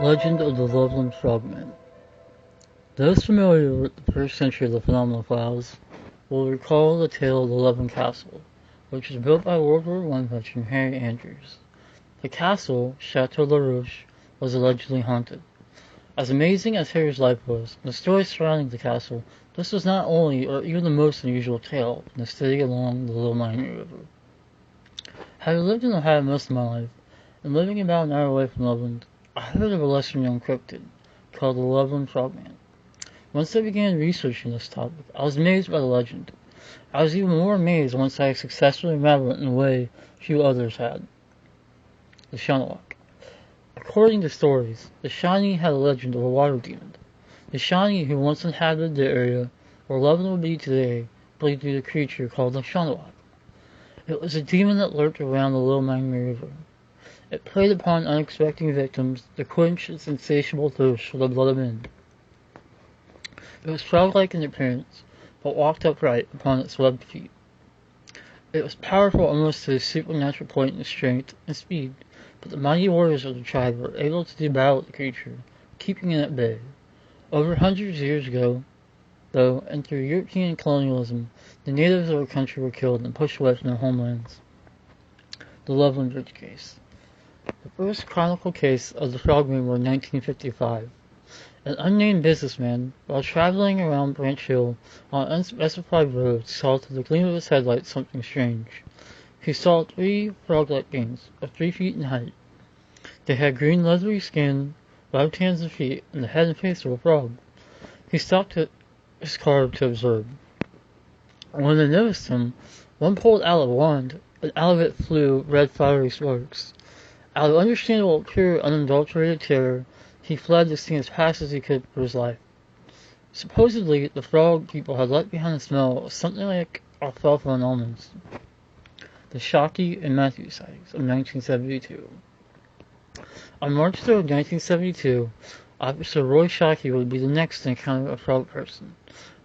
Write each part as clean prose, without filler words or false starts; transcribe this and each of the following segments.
Legend of the Loveland Frogman. Those familiar with the first century of the phenomenal files will recall the tale of the Loveland Castle, which was built by World War I veteran Harry Andrews. The castle, Chateau Larouche, was allegedly haunted. As amazing as Harry's life was, and the stories surrounding the castle, this was not only or even the most unusual tale in the city along the Little Miami River. Having lived in Ohio most of my life, and living about an hour away from Loveland, I heard of a lesser-known cryptid called the Loveland Frogman. Once I began researching this topic, I was amazed by the legend. I was even more amazed once I successfully unraveled it in a way few others had. The Shanawak. According to stories, the Shawnee had a legend of a water demon. The Shawnee who once inhabited the area where Loveland would be today believed to be a creature called the Shanawak. It was a demon that lurked around the Little Miami River. It preyed upon unexpected victims to quench its insatiable thirst for the blood of men. It was frog-like in appearance, but walked upright upon its webbed feet. It was powerful almost to a supernatural point in strength and speed, but the mighty warriors of the tribe were able to do battle with the creature, keeping it at bay. Over hundreds of years ago, though, and through European colonialism, the natives of our country were killed and pushed away from their homelands. The Loveland Bridge Case. The first chronicled case of the Frogman were in 1955. An unnamed businessman, while traveling around Branch Hill on an unspecified road, saw through the gleam of his headlights something strange. He saw three frog-like beings, of 3 feet in height. They had green leathery skin, webbed hands and feet, and the head and face of a frog. He stopped his car to observe. When they noticed him, one pulled out a wand, and out of it flew red fiery sparks. Out of understandable, pure, unadulterated terror, he fled the scene as fast as he could for his life. Supposedly, the frog people had left behind a smell of something like alfalfa and almonds. The Shockey and Matthews sightings of 1972. On March 3rd, 1972, Officer Roy Shockey would be the next to encounter a frog person.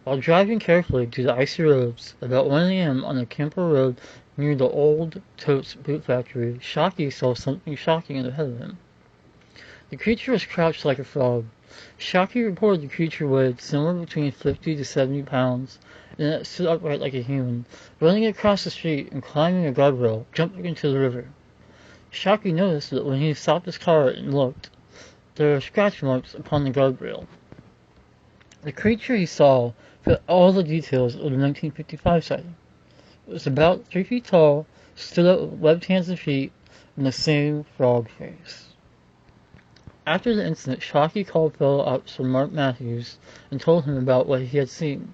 While driving carefully through the icy roads, about 1 a.m. on the Camper Road near the old Totes Boot Factory, Shockey saw something shocking ahead of him. The creature was crouched like a frog. Shockey reported the creature weighed somewhere between 50 to 70 pounds, and that it stood upright like a human, running across the street and climbing a guardrail, jumping into the river. Shockey noticed that when he stopped his car and looked, there were scratch marks upon the guardrail. The creature he saw fit all the details of the 1955 sighting. It was about 3 feet tall, stood up with webbed hands and feet, and the same frog face. After the incident, Shockey called fellow officer Mark Matthews and told him about what he had seen.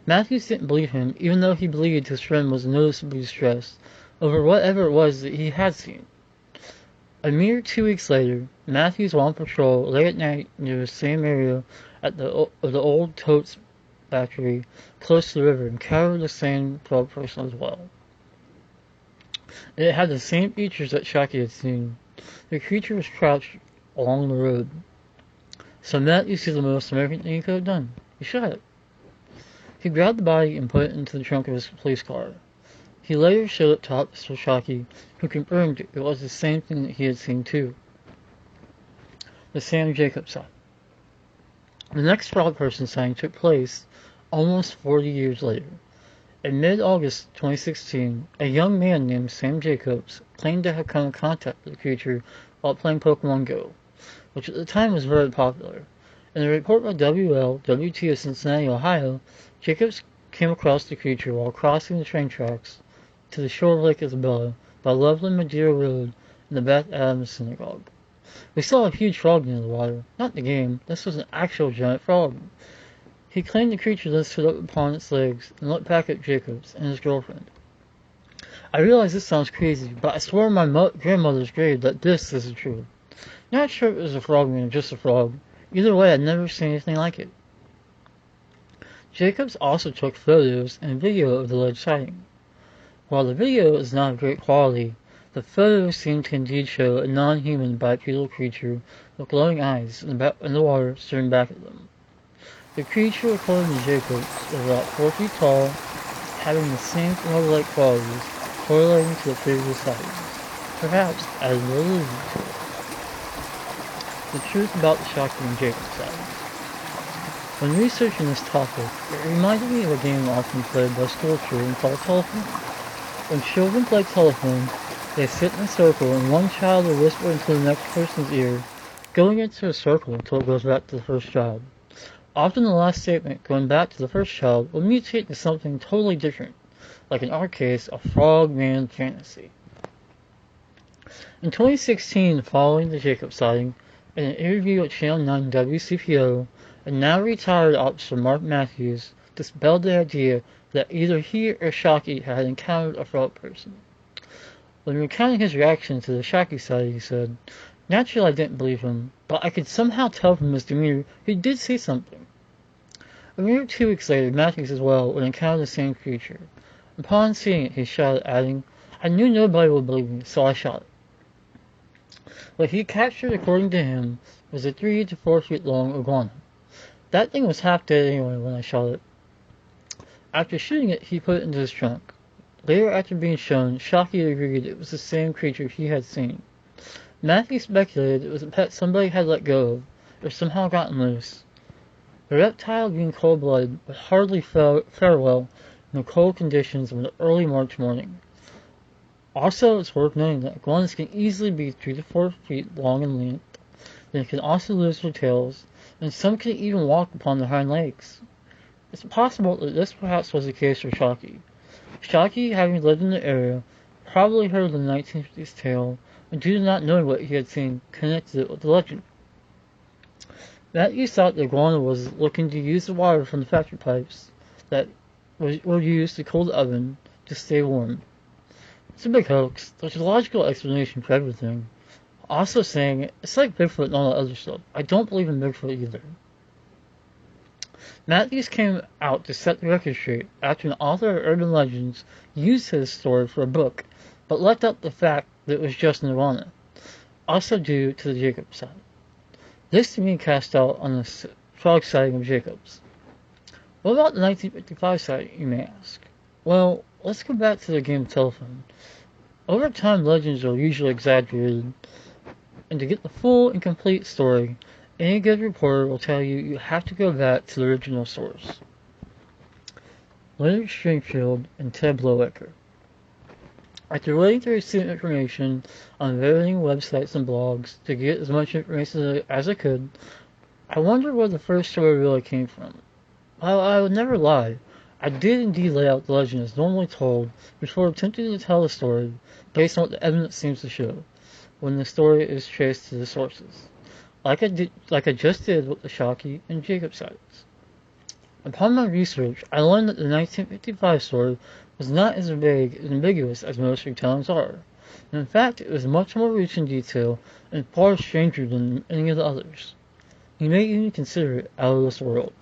Matthews didn't believe him, even though he believed his friend was noticeably distressed over whatever it was that he had seen. A mere 2 weeks later, Matthews, while on patrol late at night near the same area of the old Totes factory close to the river, encountered the same frog person as well. It had the same features that Shockey had seen. The creature was crouched along the road. So Matthews did the most American thing he could have done. He shot it. He grabbed the body and put it into the trunk of his police car. He later showed it to Officer Shockey, who confirmed it was the same thing that he had seen too. The Sam Jacobs sighting. The next frog person sighting took place almost 40 years later. In mid-August 2016, a young man named Sam Jacobs claimed to have come in contact with the creature while playing Pokemon Go, which at the time was very popular. In a report by WLWT of Cincinnati, Ohio, Jacobs came across the creature while crossing the train tracks to the shore of Lake Isabella by Loveland Madeira Road and the Beth Adams Synagogue. We saw a huge frog near the water, not the game. This was an actual giant frog. He claimed the creature then stood up upon its legs and looked back at Jacobs and his girlfriend. I realize this sounds crazy, but I swore on my grandmother's grave that this is the truth. Not sure if it was a frogman or just a frog. Either way, I'd never seen anything like it. Jacobs also took photos and video of the alleged sighting. While the video is not of great quality, the photos seem to indeed show a non-human bipedal creature with glowing eyes in the water staring back at them. The creature, according to Jacobs, was about 4 feet tall, having the same frog-like qualities correlating to the previous sightings, perhaps as alluded to. the truth about the Shockey and Jacob sightings. When researching this topic, it reminded me of a game often played by school children called telephone. When children play telephone, they sit in a circle and one child will whisper into the next person's ear, going into a circle until it goes back to the first child. Often the last statement, going back to the first child, will mutate into something totally different, like in our case, a frogman fantasy. In 2016, following the Jacob sighting, in an interview with Channel 9 WCPO, a now retired officer Mark Matthews dispelled the idea that either he or Shockey had encountered a frog person. When recounting his reaction to the Shockey sighting, he said, "Naturally I didn't believe him, but I could somehow tell from his demeanor he did see something." A mere 2 weeks later, Matthews as well would encounter the same creature. Upon seeing it, he shouted, adding, "I knew nobody would believe me, so I shot it." What he captured, according to him, was a 3 to 4 feet long iguana. That thing was half dead anyway when I shot it. After shooting it, he put it into his trunk. Later, after being shown, Shockey agreed it was the same creature he had seen. Matthew speculated it was a pet somebody had let go of, or somehow gotten loose. The reptile, being cold-blooded, would hardly fare well in the cold conditions of an early March morning. Also, it's worth noting that iguanas can easily be 3 to 4 feet long in length. They can also lose their tails, and some can even walk upon their hind legs. It's possible that this perhaps was the case for Shockey. Shockey, having lived in the area, probably heard the 1950s tale, and due to not knowing what he had seen, connected it with the legend. Matthews thought the iguana was looking to use the water from the factory pipes that were used to cool the oven to stay warm. It's a big hoax. There's a logical explanation for everything. Also saying, it's like Bigfoot and all that other stuff. I don't believe in Bigfoot either. Matthews came out to set the record straight after an author of urban legends used his story for a book, but left out the fact that it was just an iguana, also due to the Jacob sighting. This to me cast doubt on the frog sighting of Jacob's. What about the 1955 sighting, you may ask? Well, let's go back to the game of telephone. Over time, legends are usually exaggerated, and to get the full and complete story, any good reporter will tell you you have to go back to the original source. Leonard Stringfield and Ted Bloecker. After waiting to receive information on varying websites and blogs to get as much information as I could, I wondered where the first story really came from. While I would never lie, I did indeed lay out the legend as normally told before attempting to tell the story based on what the evidence seems to show, when the story is traced to the sources, like I just did with the Shockey and Jacob sightings. Upon my research, I learned that the 1955 story was not as vague and ambiguous as most retellings are. And in fact, it was much more rich in detail and far stranger than any of the others. You may even consider it out of this world.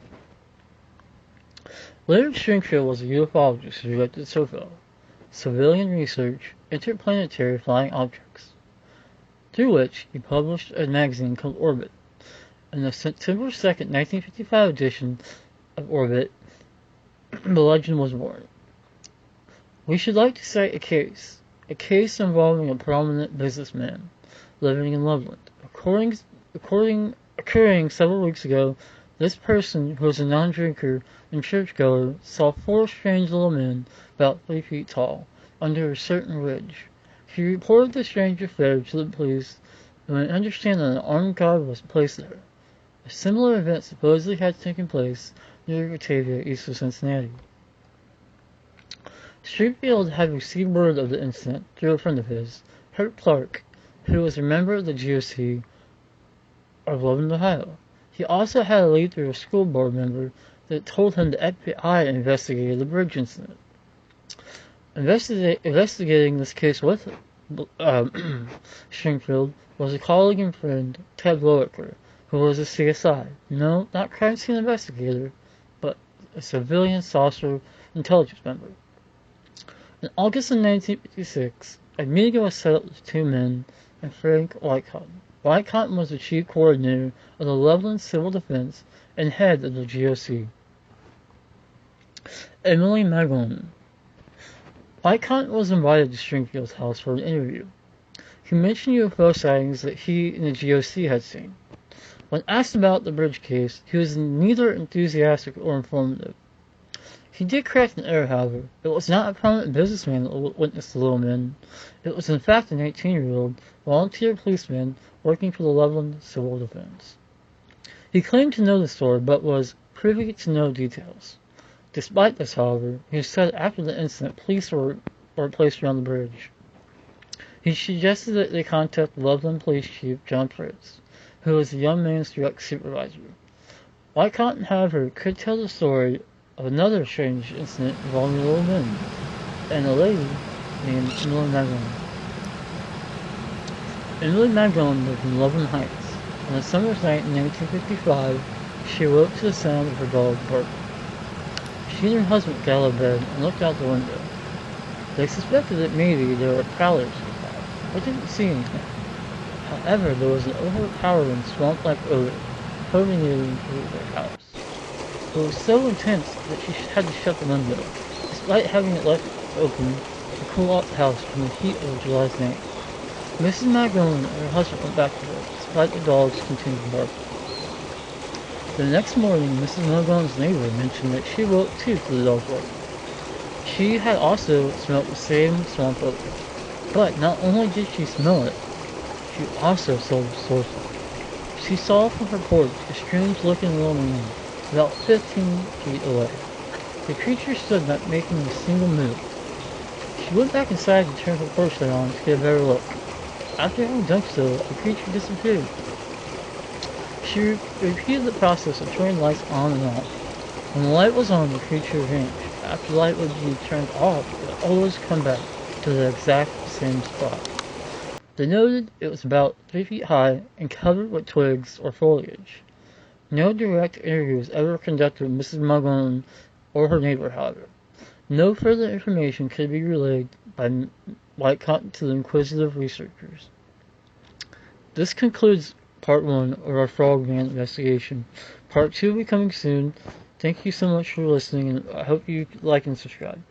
Leonard Stringfield was a ufologist who directed SOFO, Civilian Research Interplanetary Flying Objects, through which he published a magazine called Orbit. In the September 2nd, 1955 edition of Orbit, the legend was born. We should like to cite a case involving a prominent businessman living in Loveland. Occurring several weeks ago, this person, who was a non-drinker and churchgoer, saw 4 strange little men about 3 feet tall under a certain ridge. He reported the strange affair to the police and would understand that an armed guard was placed there. A similar event supposedly had taken place near Batavia, east of Cincinnati. Stringfield had received word of the incident through a friend of his, Herb Clark, who was a member of the GOC of Loveland, Ohio. He also had a lead through a school board member that told him the FBI investigated the bridge incident. Investigating this case with Stringfield was a colleague and friend, Ted Bloecker, who was a CSI. No, not crime scene investigator, but a civilian saucer intelligence member. In August of 1956, a meeting was set up with 2 men and Frank Whitecotton. Whitecotton was the chief coordinator of the Loveland Civil Defense and head of the GOC. Emily Magdalene. Whitecotton was invited to Stringfield's house for an interview. He mentioned UFO sightings that he and the GOC had seen. When asked about the bridge case, he was neither enthusiastic or informative. He did correct an error, however. It was not a prominent businessman that witnessed the little men. It was in fact an 18-year-old volunteer policeman working for the Loveland Civil Defense. He claimed to know the story, but was privy to no details. Despite this, however, he said after the incident police were placed around the bridge. He suggested that they contact Loveland Police Chief John Fritz, who was the young man's direct supervisor. White Cotton, however, could tell the story of another strange incident involving little men and a lady named Emily Magdalene. Emily Magdalene lived in Loveland Heights. On a summer's night in 1955, she awoke to the sound of her dog barking. She and her husband got out of bed and looked out the window. They suspected that maybe there were prowlers nearby, but didn't see anything. However, there was an overpowering swamp-like odor permeating through their house. It was so intense that she had to shut the window, despite having it left open to cool off the house from the heat of a July's night. Mrs. Magdalene and her husband went back to work, despite the dog's continued barking. The next morning, Mrs. Magdalene's neighbor mentioned that she woke too to the dog barking. She had also smelt the same swamp odor, but not only did she smell it, she also saw the source of it. She saw from her porch a strange-looking little man about 15 feet away. The creature stood not making a single move. She went back inside to turn her porch light on to get a better look. After having done so, the creature disappeared. She repeated the process of turning lights on and off. When the light was on, the creature vanished. After the light would be turned off, it would always come back to the exact same spot. They noted it was about 3 feet high and covered with twigs or foliage. No direct interview was ever conducted with Mrs. Magdalene or her neighbor, however. No further information could be relayed by White Cotton to the inquisitive researchers. This concludes Part 1 of our Frogman investigation. Part 2 will be coming soon. Thank you so much for listening, and I hope you like and subscribe.